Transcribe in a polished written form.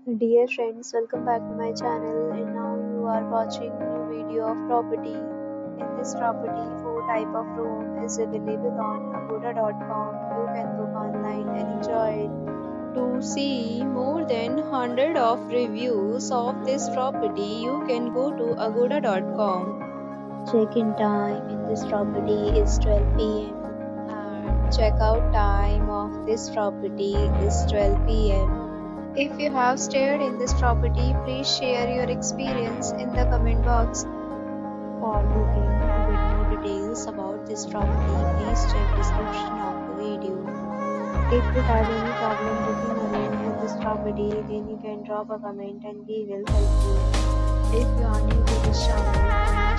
Dear friends, welcome back to my channel and now you are watching new video of property. In this property, 4 type of room is available on agoda.com. You can book online and enjoy it. To see more than 100 of reviews of this property, you can go to agoda.com. Check-in time in this property is 12 p.m. and check-out time of this property is 12 p.m. If you have stayed in this property, please share your experience in the comment box. For booking with more details about this property, please check description of the video. If you have any problem booking a room in this property, then you can drop a comment and we will help you. If you are new to this channel or not